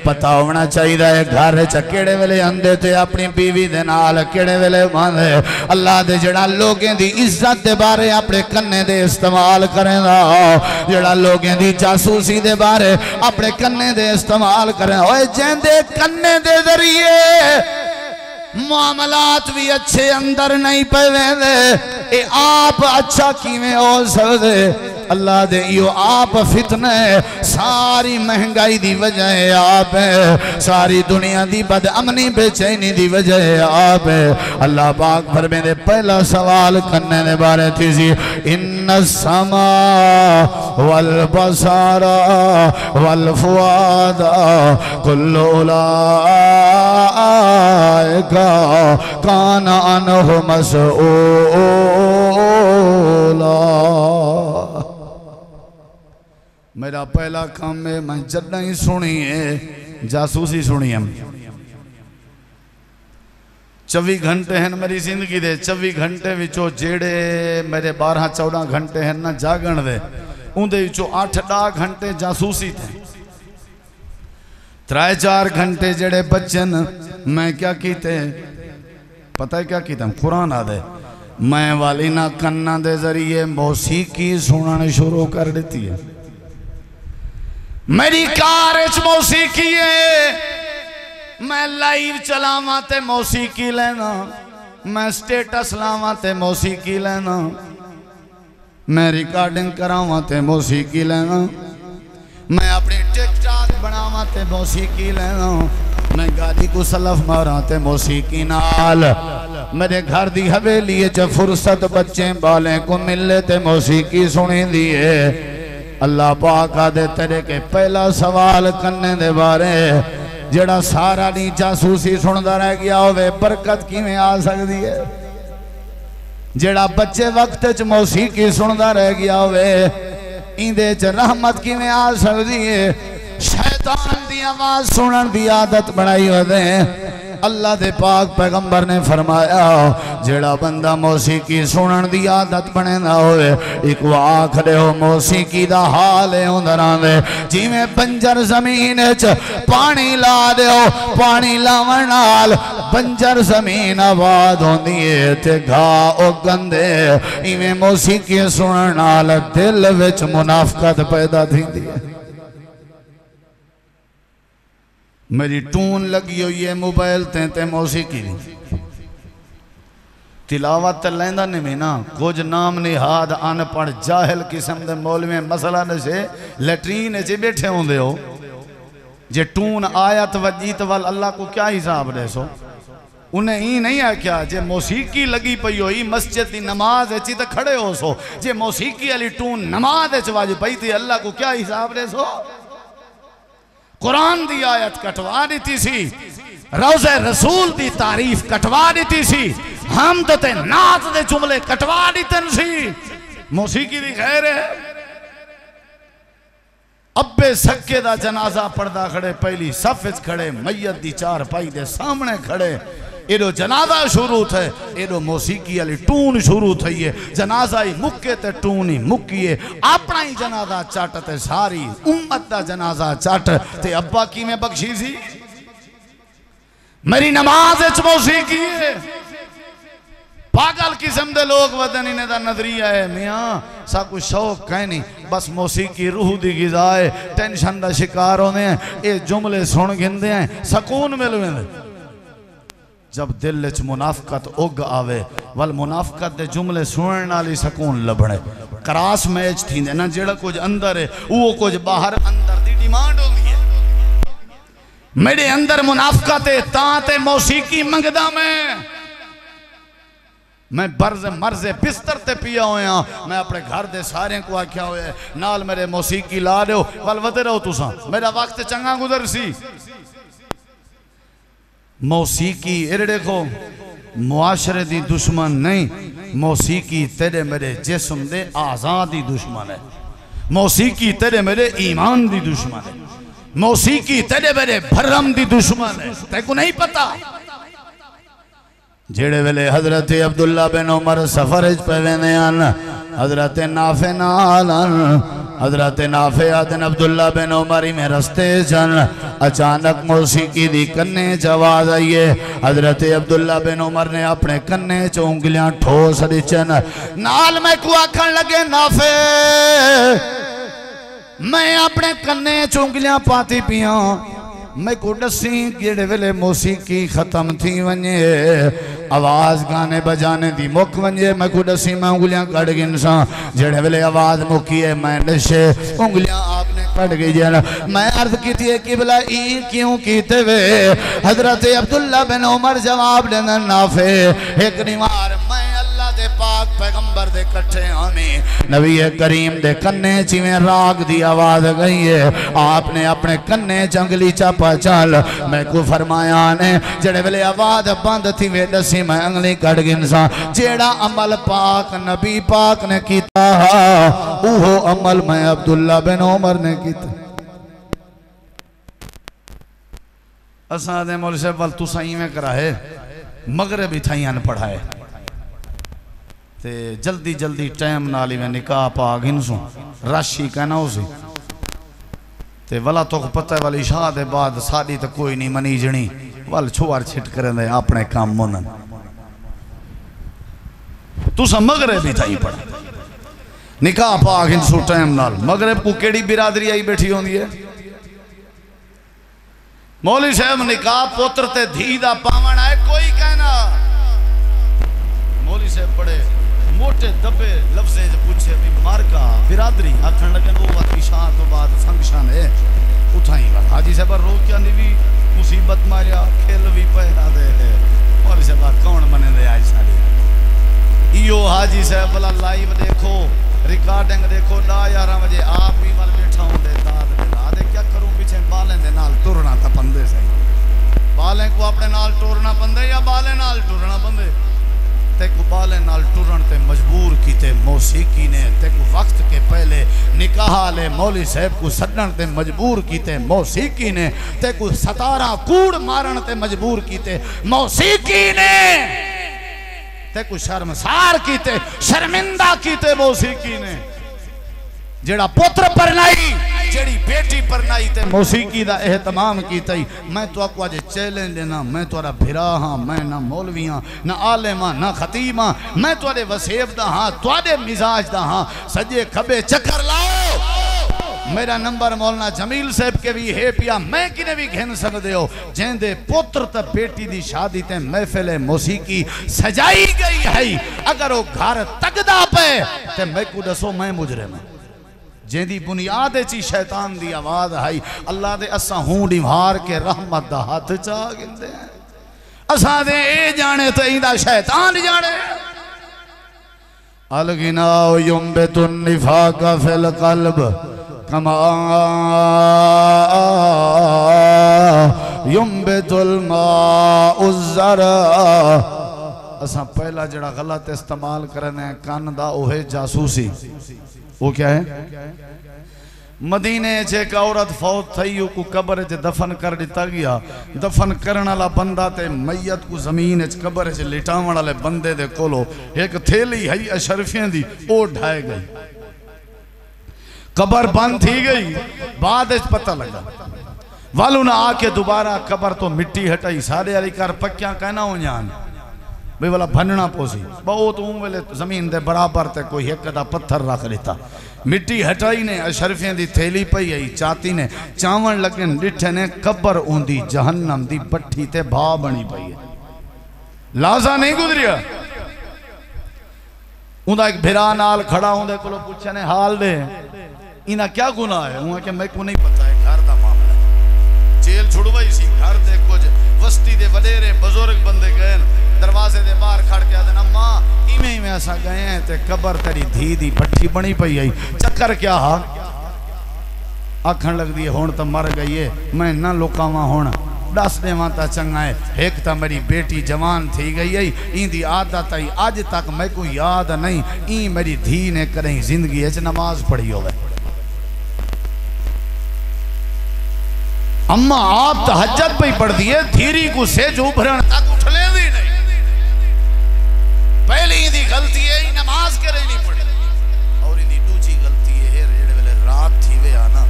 पता होना चाहिए घर च केड़े वेले आंदे ते अपनी बीवी दे नाल केड़े वेले मांदे। अल्लाह दे जड़ा लोगों दी इज्जत दे बारे अपने कन्ने दे इस्तेमाल करेंदा जड़ा लोगों दी जासूसी दे बारे अपने कन्ने दे इस्तेमाल करें। ओए जेंदे कन्ने दे जरिए मामलात भी अच्छे अंदर नहीं पे वेंदे आप अच्छा किवें हो सकदे। अल्लाह दे यो आप फितने सारी महंगाई दी वजह आप है सारी दुनिया दी बदअमनी बेचैनी दी वजह आप है। अल्लाह पाक फरमाते पहला सवाल करने दे बारे थी सी इन्न समा वल बसारा वल फुआदा कुल्लु उलाइका कान अनहु मसऊला। मेरा पहला काम है मैं जदा ही सुनी है जासूसी सुनी है। 24 घंटे हैं मेरी जिंदगी दे 24 घंटे विचों जेड़े मेरे 12-14 घंटे हैं ना जागण दे उनदे विचों 8-10 घंटे जासूसी थे। 3-4 घंटे जेड़े बच्चन मैं क्या कीते पता है क्या कीता कुरान आदे मैं वाली ना कन्ना दे जरिए मौसीकी सुनने शुरू कर देती है। मेरी कार मौसीकी है मैं लाइव चलावा ते मौसीकी लेना मैं स्टेटस लावा ते मौसीकी लेना मैं रिकॉर्डिंग करावा ते मौसीकी लेना मैं अपनी टिकटॉक बनावा ते मौसीकी लेना मैं गाड़ी को सलफ मारा ते मौसीकी नाल मेरे घर दी हवेली च फुर्सत बच्चे बाले को मिले ते मौसीकी सुनी दी है। अल्लाह पाक आदे तेरे के पहला सवाल करने दे बारे जेड़ा सारा नी जासूसी सुनदा रह गया होवे बरकत किवें आ सकदी है। जेड़ा बच्चे वक्त च मौसीकी सुनदा रह गया होवे इंदे च रहमत किवें आ सकदी है। शैतान दी आवाज सुनन दी आदत बनाई होवे। अल्लाह दे पाक पैगंबर ने फरमाया जेड़ा बंदा मौसीकी सुनन दी आदत बनेदा होवे एक आख दे हो मौसीकी दा हाल है उंदरां दे जिवें बंजर जमीन च पानी ला दिओ पानी लावन नाल बंजर जमीन आबाद होंदी है ते घाह उगंदे इवें मौसीकी सुनन नाल दिल विच मुनाफकत पैदा थींदी है। मेरी टून लगी हुई है मोबाइल ते मौसीकी तिलावत लेंदा नहीं ना कुछ नाम निहाद अनपढ़ जाहिल किस्म दे मौलवी मसला नशे लैट्रीन च बैठे होंदे हो जे टून आयत वजीत वाल अल्लाह को क्या हिसाब दे सो उन्हें ही नहीं आख्या जे मौसीकी लगी पई होई मस्जिद की नमाज च तो खड़े हो सो जे मौसीकी वाली टून नमाज च वाज पई थी अल्लाह को क्या हिसाब दे सो। कुरान दी आयत कटवा दी सी रोज़े रसूल दी तारीफ कटवा दी सी हमद ते नात दे जुमले कटवा दिते सी मौसीकी दी खैर है। अब्बे सक्के दा जनाजा पढ़दा खड़े पहली सफ विच खड़े मैयत दी चार पाई दे सामने खड़े एडो जनाजा शुरू थे एडो मौसीकी वाली टून शुरू थी है जनाजा ही मुक्के ते टून ही मुक्की है अपना ही जनाजा चट ते सारी उम्मत दा जनाजा चट ते अब्बा की में बख्शी सी मेरी नमाज च मौसीकी है। पागल किस्म दे लोग वदन इन्हें दा नजरिया है मियाँ सा कुछ शौक कह नहीं बस मौसीकी रूह दी गिज़ा है टेंशन दा शिकार होने हैं ये जुमले सुन गिनदे हैं सकून मिल जब दिल च मुनाफकत उग आवे वल मुनाफकत दे जुमले सुनने नाल ही सकून लभणे क्रॉस मैच थींदे ना जेड़ा कुछ अंदर है वो कुछ बाहर अंदर दी डिमांड होगी है मेरे अंदर मुनाफकत है ताते मौसीकी मंगदा मैं बर्ज मर्जे बिस्तर ते पिया होया मैं अपने घर दे सारे को आख्या होया नाल मेरे मौसीकी ला दो वल वते रहो तुसा मेरा वक्त चंगा गुजर सी मौसीकी ये देखो मुआशरे दी दुश्मन नहीं मौसीकी तेरे मेरे जिस्म दे आज़ाद दी दुश्मन है मौसीकी तेरे मेरे ईमान दी दुश्मन है मौसीकी तेरे मेरे भरम दी दुश्मन है तेको नहीं पता जेड़े वेले हजरत अब्दुल्ला बिन उमर सफर पे वेंदे हन हजरत नाफे नाल हजरत नाफे आदन अब्दुल्ला बिन उमर में रस्ते जन अचानक मौसीकी दी कन्ने च आवाज आई है हजरत अब्दुल्ला बिन उमर ने अपने कन्ने च उंगलियां ठोस दिचन नाल मैं को आखन लगे नाफे मैं अपने कन्ने च उंगलियां पाती पिया मैं को दसी जेड़े वेले मौसीकी खत्म थी वने आवाज गाने बजाने दी मुक वने मैं को दसी मैं उंगलियां कट गिनसा जेड़े वेले आवाज मुकी है मैं दसे उंगलियां आपने कट गई जन मैं अर्ज की थी कि भला ई क्यों कीते वे हजरत अब्दुल्ला बिन उमर जवाब देना नाफे एक निवार मैं अल्लाह दे पाक पैगंबर दे कट्ठे आमी नबी करीम दे कन्ने जिवें राग दी आवाज गई है आपने अपने कन्ने जंगली चापा चल मैं को फरमाया ने जेड़े वेले आवाज बंद थी वे दसी मैं अंगली कट गिनसा जेड़ा अमल पाक नबी पाक ने कीता ओहो अमल मैं अब्दुल्ला बिन उमर ने कीता असा दे मौलवी साहब वल तुसा इवें कराए मगरबी थाइयां पढ़ाए ते जल्दी जल्दी टाइम नाल ही मैं निकाह पा गिनसू राशि कहना उसे ते वला तो पता वाली शाह दे बाद साड़ी तो कोई नहीं मनी जनी वल छुआर छिट करे अपने काम मुन तुसा मगरब भी थाई पढ़ निकाह पा गिनसू टाइम नाल मगरब को केड़ी बिरादरी आई बैठी होंदी है मौलवी साहब निकाह पुत्र ते धी दा पावण है कोई कहना मौलवी साहब पढ़े मोटे दबे लफ्ज़े पूछे भी मारका बिरादरी आखन लगे वो बात शाह तो बाद फंक्शन है उठाई वाला हाजी साहब रो क्या नहीं भी मुसीबत मारिया खेल भी पैदा दे और साहब कौन मने दे आज सारी इयो हाजी साहब वाला लाइव देखो रिकॉर्डिंग देखो 11 बजे आप भी वाल बैठा होंदे दाद दे ला दे क्या करूं पीछे बालें दे नाल टुरना ता पंदे सही बालें को अपने नाल टुरना पंदे या बालें नाल टुरना पंदे तेको बाले नाल टुरन ते मजबूर कीते मौसीकी ने तेको वक्त के पहले निकाह ले मौलवी साहब को सदन ते मजबूर कीते मौसीकी ने तेको 17 कूड़ मारन ते मजबूर कीते मौसीकी ने तेको शर्मसार कीते शर्मिंदा कीते मौसीकी ने जेड़ा पुत्र परनाई जेड़ी बेटी परनाई ते मौसीकी दा एहतमाम कीता मैं तो आपको आज चैलेंज देना मैं तोरा भिरा हाँ मैं ना मौलवी हाँ ना आलिम हाँ ना खतीब हाँ मैं तोरे वसेब दा हाँ तोरे मिजाज दा हाँ सजे खबे चक्कर लाओ मेरा नंबर मौलाना जमील साहब के भी है पिया मैं किने भी घिन सकदे हो जेंदे पुत्र ते बेटी दी शादी ते महफिल मौसीकी सजाई गई है अगर वो घर तकदा पे ते मैं को दसो मैं मुजरिम जेंदी बुनियाद ची शैतान दी आवाज आई अल्लाह दे असा हूं निभार के रहमत दा हाथ चा गिंदे असा दे ए जाने तो इंदा शैतान जाने अलगिना युम्बितुन निफाका फिल कल्ब कमा युम्बितुल माउज़ ज़रा असा पहला जड़ा गलत इस्तेमाल करने कान दा ओहे जासूसी वो क्या है मदीने च एक औरत फौत थी को कब्र च दफन कर दिता गया दफन करने वाला बंदा ते मैयत को जमीन च कब्र च लिटावण वाले बंदे दे कोलो एक थैली है अशरफियां दी ओ ढाए गई कब्र बंद थी गई बाद पता लगा वालू ना आके दोबारा कब्र तो मिट्टी हटाई सारे वाली कर पक्या कहना हो जान भाई वाला भनना पोसी बहुत वेले जमीन दे बराबर ते कोई एक दा पत्थर रख देता मिट्टी हटाई ने अशरफियां दी थैली पई आई चाती ने चावण लगन डिठे ने कब्र ओंदी जहन्नम दी पट्ठी ते भा बनी पई है लाजा नहीं गुजरिया। उनका एक भिरा नाल खड़ा होंदे को पूछा ने हाल दे इना क्या गुनाह है। उन्हें कि मैं को नहीं पता है, घर का मामला है। जेल छुड़वाई सी, घर दे कुछ बस्ती दे वडेरे बुजुर्ग बंदे गए, दरवाजे दे बाहर खड़ के आदन अम्मा इवें इवें असा गए हैं ते कबर तेरी धी दी भट्ठी बनी पई आई, चक्कर क्या हा। आखन लगदी है हुण तो मर गई है, मैं ना लुकावा हुण दस देवा तो चंगा है। एक तो मेरी बेटी जवान थी गई है, इंदी आदत आई अज तक मैं को याद नहीं ई मेरी धी ने कहीं जिंदगी नमाज पढ़ी होवे। अम्मा आप तहज्जुद पे पढ़ती है, धीरी को सेज उभरण तक उठ ले दी नहीं। पहली इंदी गलती है नमाज करे नहीं पड़ी, और इंदी दूसरी गलती है जेड़े वेले रात थी वे आना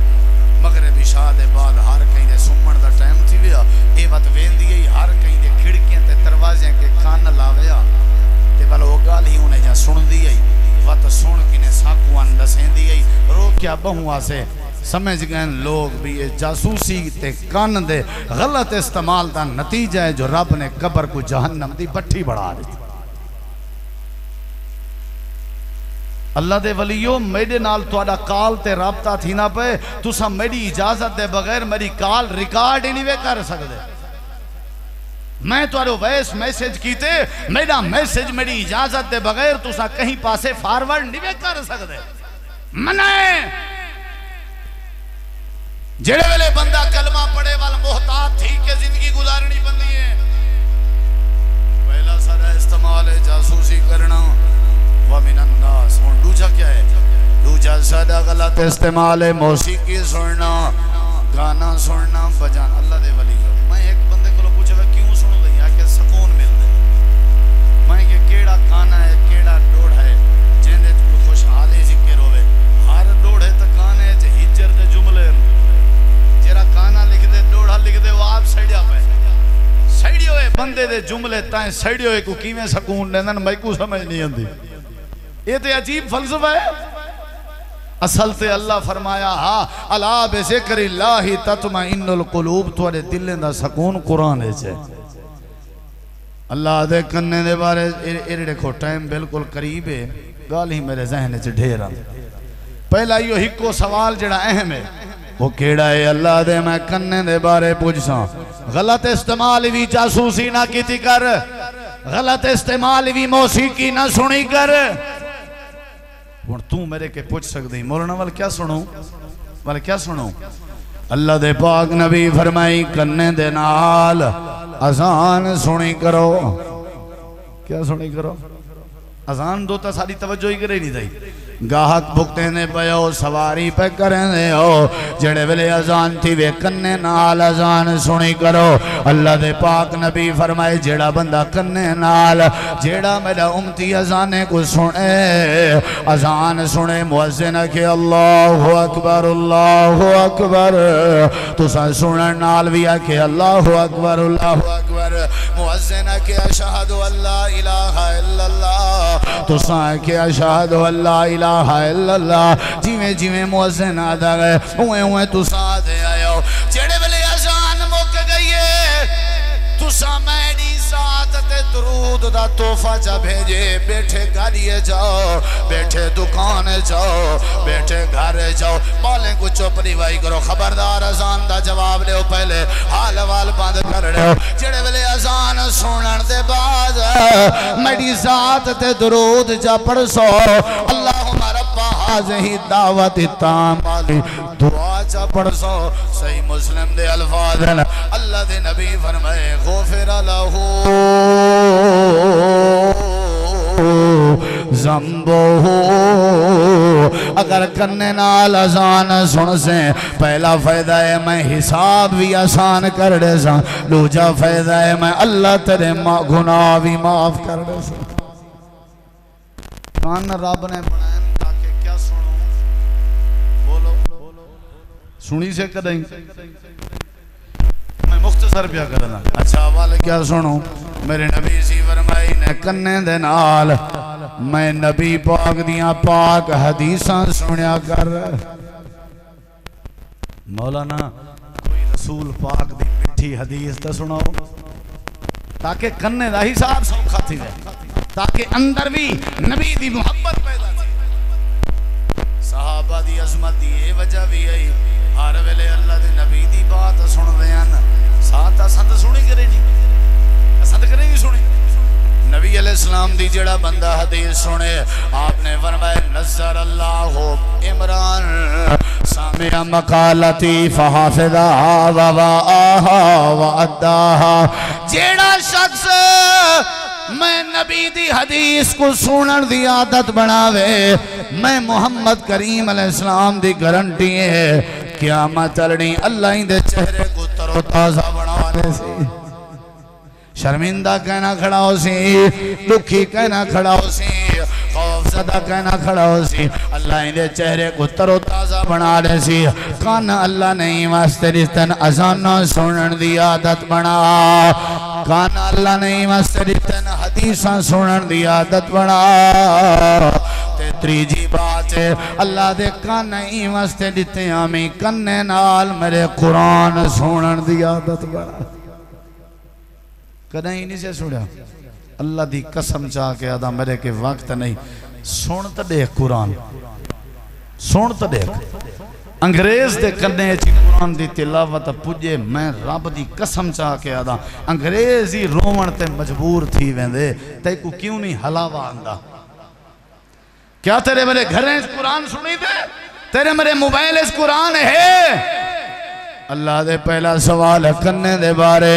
मगरिब इशा दे बाद हर कहीं दे सुमण दा टाइम थी वे ए वत वेंदी है हर कहीं दे खिड़कियां ते दरवाजे के कान लावे ते बल ओ गल ही उन्हें जा सुनदी है वत सुन किने साकुआन दसेंदी है। रो क्या बहुआ से समझ गए लोग भी ये जासूसी ते कान दे गलत इस्तेमाल का नतीजा है जो रब ने कबर को जहन्नम दी भट्ठी बढ़ा दी। अल्लाह दे वलियो मेरे नाल तुहाडा काल ते राबता थी ना पे, तुसा मेरी इजाजत दे बगैर मेरी काल रिकॉर्ड ही नहीं वे कर सकते। मैं तुहाडो वॉइस मैसेज कीते, मेरा मैसेज मेरी इजाजत दे बगैर तुसा कहीं पासे फॉरवर्ड नहीं वे कर सकते। मने जेड़े वेले बंदा कलमा पढ़े वाल मोहताज थी के जिंदगी गुजारनी बंदी है। पहला सारा इस्तेमाल है जासूसी करना व मिनन नास। और दूसरा क्या है? दूसरा सारा गलत इस्तेमाल है मौसीकी सुनना, गाना सुनना, बजाना। अल्लाह दे वली मैं एक बंदे को पूछे क्यों सुन रही है कि सुकून मिलता है। मैं कि केड़ा गाना है केड़ा डोड़ है जिंदे खुशहाली जिक्र होवे। हर डोड़ है तो गाने च हिजर दे जुमले जेरा गाना लिख दे डोड़ा लिख दे वो आप सड़िया पे सड़ियो है बंदे दे जुमले ताए सड़ियो है को किवें सुकून देंदन मैं को समझ नहीं आंदी। ये तो अजीब फलसफा है। असल ते अल्लाह फरमाया हा अला बिज़िक्रिल्लाहि तत्मइन्नुल कुलूब, तुहाडे दिलें दा सुकून कुरान विच है। अल्लाह दे कन्ने दे बारे ए देखो टाइम बिल्कुल करीब है, गल ही मेरे ज़हन च ढेर आ। पहला यो हिको सवाल जेड़ा अहम है वो केड़ा है? अल्लाह दे मैं कन्ने दे बारे पूछसा। गलत इस्तेमाल भी जासूसी ना कीती कर, गलत इस्तेमाल भी मौसीकी ना सुनी कर। हुण तू मेरे के पूछ सकदी मौलाना वाल क्या सुनो, वाल क्या सुनो? अल्लाह दे पाक नबी फरमाई कन्ने दे नाल अजान सुनी करो। क्या सुनी करो? अजान दो तो सारी तवज्जो ही करे नहीं थी। गाहक भुगते ने पयो सवारी पे करें हो जेड़े वेले अजान थी वे कन्ने नाल अजान सुनी करो। अल्लाह दे पाक नबी फरमाए जेड़ा बंदा कन्ने नाल जेड़ा मेरा उम्मती अजाने को सुने, अजान सुने मुअज्जिन के अल्लाहु अकबर अल्लाहु अकबर, तुसा सुनन नाल भी आखे अल्लाहु अकबर, मुअज्जिन के अशहदु अल्ला इलाहा इल्लल्लाह, तुसा के अशहदु अल्ला इलाहा इल्लल्लाह। जिवें जिवें मुअज्जिन आदा गए उवें उवें तुसा दे आयो। जेड़े वेले अजान मुक गई है तुसा मेरी साथ ते दरूद दा तोहफा जा भेजे। बैठे गाड़िए जाओ, बैठे दुकान जाओ, बैठे घर जाओ, बाले को चुप रिवाई करो। खबरदार अजान दा जवाब दो, पहले हाल वाल बंद कर दो। जेड़े वेले अजान सुनन दे बाद मेरी जात ते दरूद जा पढ़सो। अल्लाहुम्मा रब्बा हाज़िही दावत ताम्माली दुआ जा पढ़सो। सही मुस्लिम दे अल्फाज हैं। अल्लाह दे नबी फरमाए गुफिर लहू ज़ंबुहु। अगर कन्ने नाल अजान सुन से पहला फायदा है मैं हिसाब भी आसान कर दे सा, दूजा फायदा है मैं अल्लाह तेरे गुनाह भी माफ कर दे सा। कान रब ने बनाया ताकि क्या सुनो, बोलो सुनी से कदई मैं मुख्तसर प्या करना। अच्छा वाले क्या सुनो? मेरे नबी सी फरमाई ने कन्ने दे नाल मैं नबी पाक दियां पाक हदीसां सुनिया कर। मौलाना कोई रसूल पाक दी मिठी हदीस तो सुनाओ। ताकि कन्ने दा हिसाब सौखा थी जाए, ताकि अंदर भी नबी दी मोहब्बत पैदा थी। सहाबा दी अजमत दी ये वजह भी है, हर वेले अल्लाह दे नबी दी बात सुन रहे हैं, साथ असंत सुनी करे नहीं, असंत करे नहीं सुनी। नबी अलैहिस्सलाम दी जड़ा बंदा हदीस सुने, आपने फरमाया नज़र अल्लाह इमरान सामिया मकालती फहाफिदा व वाहा व अद्दाहा। जेड़ा शख्स मैं नबी दी हदीस को सुनन दी आदत बनावे, मैं मोहम्मद करीम अलैहिस्सलाम दी गारंटी है क़यामत चलनी अल्लाह दे चेहरे को तरोताजा बनाने से। शर्मिंदा कहना खड़ा हो सी, दुखी कहना खड़ा हो सी, खौफज़दा कहना खड़ा हो सी, अल्लाह दे चेहरे को तरोताजा बना दे सी। कान अल्लाह नहीं वास्ते रिश्तन अजाना सुनन दी आदत बना, कान अल्लाह नहीं वास्ते रिश्तन हदीसां सुनन दी आदत बना। ते तीजी बात है अल्लाह दे कान नहीं वास्ते दिते आमी कन्ने नाल मेरे कुरान सुनन दी आदत बना। कहीं नहीं से सुनिया, अल्लाह दी कसम चाह के आदा मेरे के वक्त नहीं, सुन तो देख कुरान, सुन तो देख। अंग्रेज दे कन्ने कुरान दी तिलावत पुजे, मैं रब दी कसम चाह के आदा अंग्रेज ही रोवण ते मजबूर थी वेंदे, ते को क्यों नहीं हलावा आंदा। क्या तेरे मेरे घरें कुरान सुनी दे, तेरे मेरे मोबाइल कुरान है। अल्लाह दे पहला सवाल कन्ने दे बारे,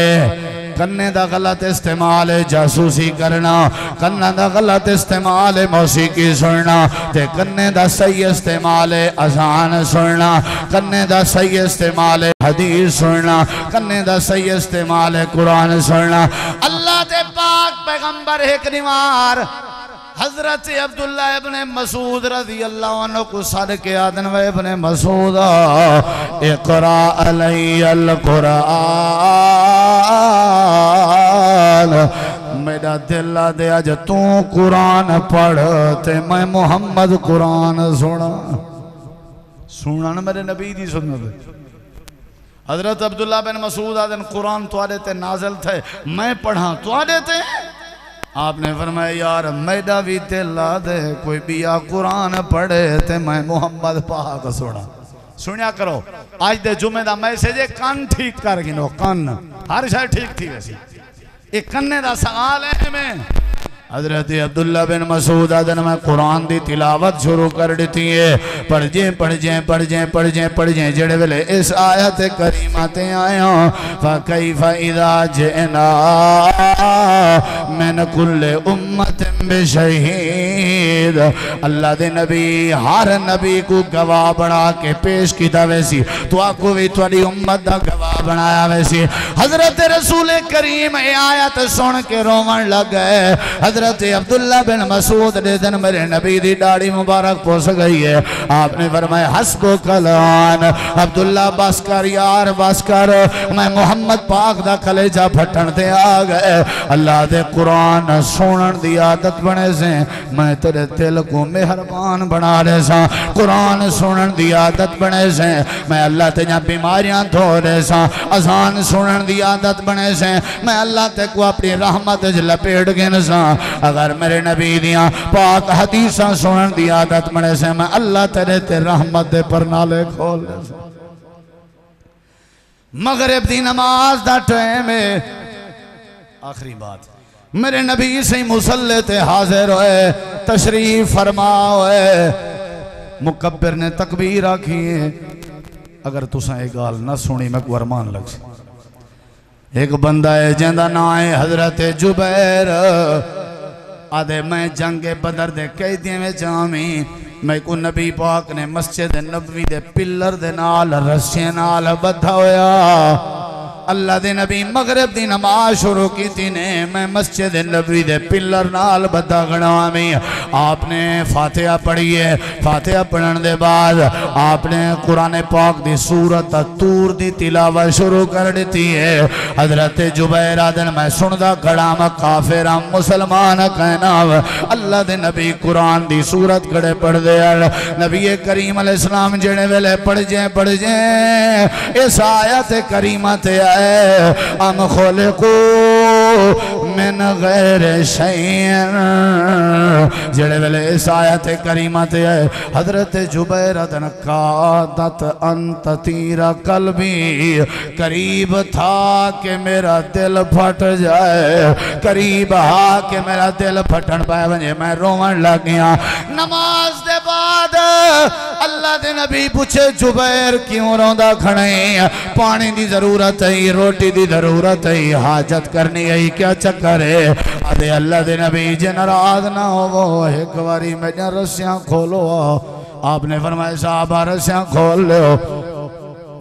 कन्ने दा गलत इस्तेमाल है जासूसी करना, कन्ने दा गलत इस्तेमाल है मौसीकी सुनना, ते कन्ने दा सही इस्तेमाल है अजान सुनना, कन्ने दा सही इस्तेमाल है हदीस सुनना, कन्ने दा सही इस्तेमाल है कुरान सुनना। अल्लाह दे पाक पैगंबर एक निवार हजरत अब्दुल्ला इब्ने मसूद रज़ी अल्लाह अन्हु को सद के आदन व इब्ने मसूद इक़रा अलैयल कुरान, मेरा दिल दे अज तू कुरान पढ़ ते मैं मुहम्मद कुरान सुना। सुनन मेरे नबी दी सुन्नत। हजरत अब्दुल्ला बिन मसूद आदन कुरान तुआडे ते नाज़िल थे, मैं पढ़ा तुआडे ते। आपने फरमाया यार मैदा भी दिल दे कोई बिया कुरान पढ़े ते मैं मुहम्मद पाक सुना। सुनिया करो आज दे जुमे दा मैसेज है, कान ठीक कर गिनो, कान हर शायद ठीक थी वैसी, एक कन्ने दा सवाल है। मैं हजरत अब्दुल्ला बिन मसूद आदन में कुरान दी तिलावत शुरू कर दी है, पढ़ जे जेड़े वेले इस आयत करीमा ते आया फकैफा इज़ा जिना मिन कुल्लि उम्मतिन बिशहीद। अल्लाह दे नबी हर नबी को गवाह बना के पेश किया वैसी तो आपको भी थोड़ी उम्मत दा गवाह बनाया वैसी। हजरत रसूल करीम आयत सुन के रोवन लग गए। हजरत अब्दुल्ला बिन मसूद ने दिन मेरे नबी दी दाढ़ी मुबारक पोस गई है। आपने फरमाया हस्बो कलान, अब्दुल्ला बस कर यार बस कर, मैं मोहम्मद पाक दा कलेजा फटन ते आ गए। अल्लाह दे कुरान सुनन दी आदत बने से मैं तेरे दिल को मेहरबान बना रहे सा। कुरान सुनन दी आदत बने से मैं अल्लाह तेजा बीमारियां धो रहे सा। अजान सुनन दी आदत बने से मैं अल्लाह ते को अपनी रहमत च लपेट गिन सा। अगर मेरे नबी दियां पाक हदीसां सुनन दी आदत बने से मैं अल्लाह तेरे ते रहमत दे परनाले खोल दे सा। मगरिब दी नमाज दा टाइम है। आखिरी बात, मेरे नबी से मुसल्ले ते हाजिर होए, तशरीफ फरमा होए। मुकब्बिर ने तकबीर आखी है। अगर तुसा एक गाल ना सुनी मैं को अरमान लग सी। एक बंदा है जिंदा नाम है हजरत जुबैर। आदे मैं जंगे बदर दे कैदियों में जामी। मैं को नबी पाक ने मस्जिद नबवी दे पिलर दे नाल रस्सियां नाल बधा होया। अल्लाह दे नबी मगरिब दी नमाज शुरू की थी ने मैं मस्जिद नबवी दे पिलर नाल बधा गणामी। आपने फातिहा पढ़ी है। फातिहा पढ़ने दे बाद आपने कुरान पाक दी सूरत तूर दी तिलावत शुरू कर दी है। हजरत जुबैर आदन मैं सुनदा खड़ा मैं काफिर मुसलमान कहना। अल्लाह दे नबी कुरान दी सूरत खड़े पढ़ दे। नबी करीम अलैहिस्सलाम जेड़े वेले पढ़ जे इस आयत करीमा ते हम खुलकू मिन गैर शैइन। जेड़े वेले इस आयत करीमा ते है हजरत जुबैर अदन कादत अंत तीरा कल्बी, करीब था कि मेरा दिल फट जाए, करीब हा कि मेरा दिल फटन पाए वजे मैं रोवन लग गया। नमाज दे बाद अल्लाह दे नबी पूछे जुबैर क्यों रोंदा खड़े? पानी दी जरूरत है, रोटी दी जरूरत है, हाजत करनी है, क्या चक्कर है? अरे अल्लाह दे नबी जे नाराज ना हो एक बारी मेरी रस्सियां खोलो। आपने फरमाया साहब रस्सियां खोल लो।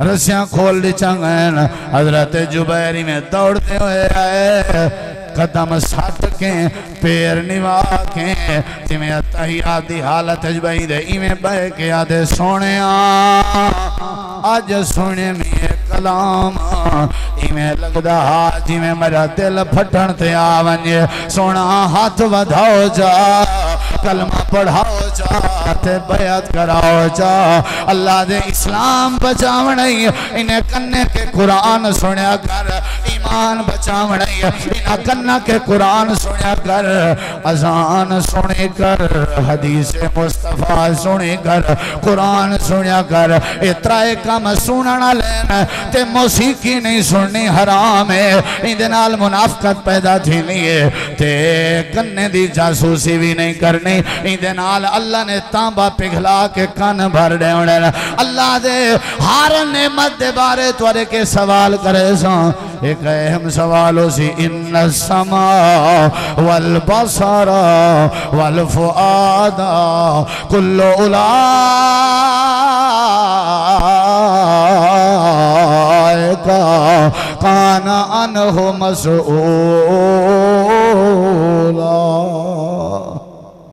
रस्सियां खोल दी चंगन हजरत जुबैरी में दौड़ते हुए आए, कदम सट के पैर निभा के जिमें तहियात दी हालत बही दे इवें बह के आदे सोने अज सुने में कलाम इवें लगदा जिमें मेरा दिल फटन ते आ वने। सोना हाथ वधाओ जा, कलमा पढ़ाओ जा, ते बयात कराओ जा। अल्लाह दे इस्लाम बचावण इन्हें कन्ने के कुरान सुनिया कर, ईमान बचावण इन्हें कन्ना के कुरान सुनिया कर, अजान सुने कर, हदीस मुस्तफा सुने कर, कुरान सुनिया कर। इतरा काम सुनना लेना ते मौसीकी नहीं सुननी हराम है, इहदे नाल मुनाफकत पैदा थी नहीं है, ते कन्ने दी जासूसी भी नहीं करनी। इहदे नाल अल्लाह ने तांबा पिघला के कान भर देने। अल्लाह दे हर नेमत दे बारे तुरे के सवाल करे सो। एक अहम सवाल सी इन्ना समा वल बसरा वल फुआदा कुल्लु उलाइका काना अनहु मसऊला।